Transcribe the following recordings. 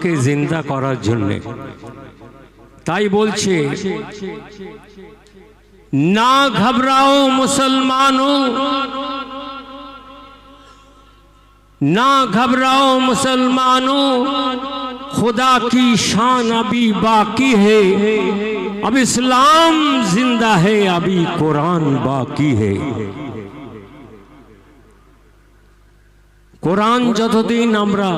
के जिंदा करार जन्ने ताई बोलछे ना घबराओ मुसलमानों, ना घबराओ मुसलमानों, खुदा की शान अभी बाकी है, अब इस्लाम जिंदा है, अभी कुरान बाकी है। कुरान যতদিন আমরা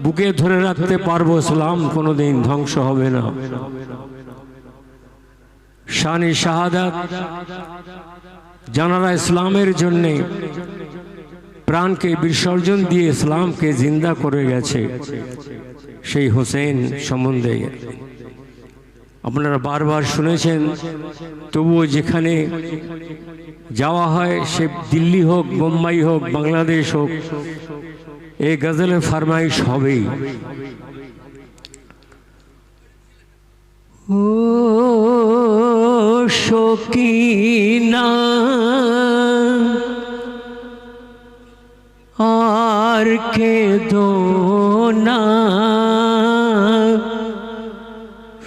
বুকে ধরে রাখতে পারবো ইসলাম কোনোদিন ধ্বংস হবে না। শানে শাহাদাত যারা ইসলামের জন্য প্রাণকে বিসর্জন দিয়ে ইসলামকে জিন্দা করে গেছে সেই হোসেন সম্বন্ধে আপনারা বারবার শুনেছেন, তবুও যেখানে যাওয়া হয় সে দিল্লি হোক, মুম্বাই হোক, বাংলাদেশ হোক, এই গজলের ফরমাইশ হবেই। ও শোকিনা আর কেঁদো না,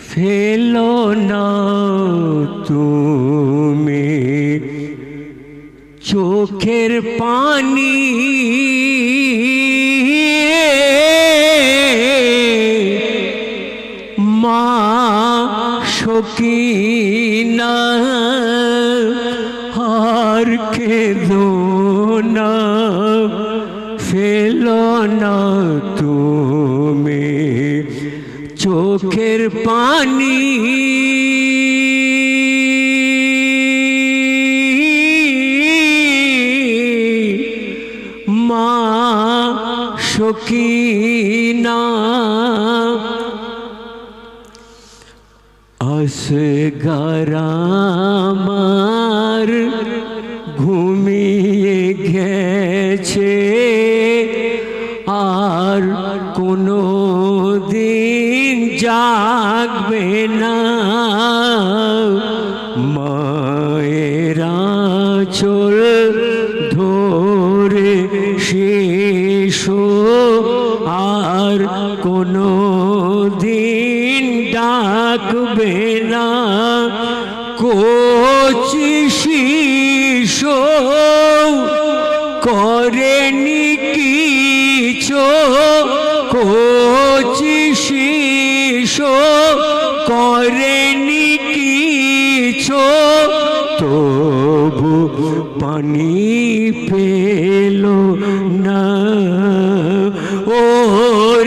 ফেলো না তুমি চোখের পানি, মা শোকিনা আর কেঁদো না, ফেলো না তুমি চোখের পানি, মা শোকিনা আসগর আমার ঘুমিয়ে গেছে, আর কোনো দিন জাগবে না, মায়ের আঁচল ধরে শিশু আর কোনো দিন ডাকবে না, কচি শিশু করেনি কিছু, কচি শিশু করেনি কিছু, তবু পানি পেল না, ও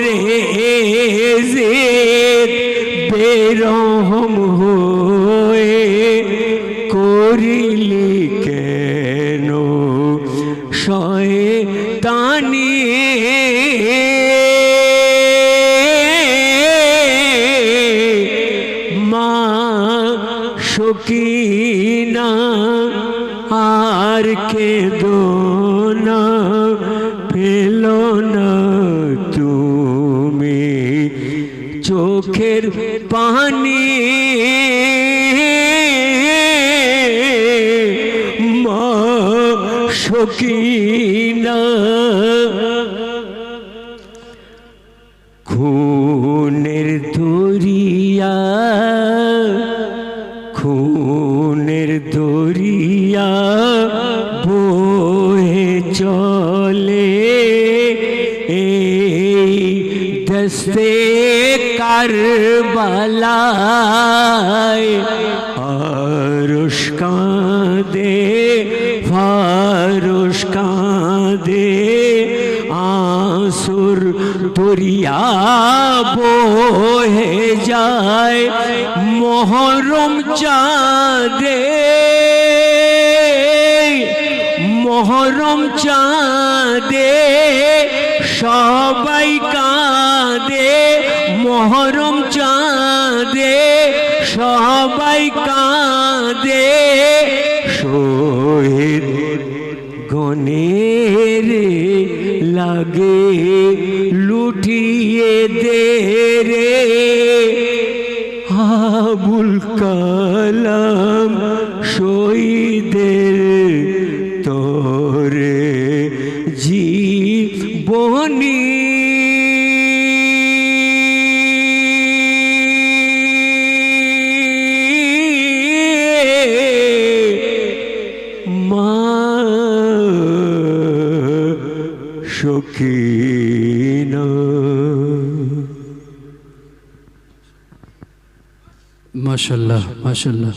রে জিদ বেরহম হয়ে করিলি কেন শয়তানি, মা শোকিনা আর কেঁদো না, ফেলো না তুমি চোখের পানি, মা শোকিনা খুনের দরিয়া, খুনের দরিয়া বয়ে চলে এই দস্তে কারবালায়, আরশ কাঁদে ফারশ কাঁদে, आंसुर दरिया बोहे जाए मोहरम चाँदे मोहरम चाँदे सबाई काँदे मोहरम चाँदे सबाई काँदे शहीद गनेर लागे लुटिए दे रे आबुल कलाम शहीदेर तोरे जीवनी সখিনা। মাশাআল্লাহ মাশাআল্লাহ।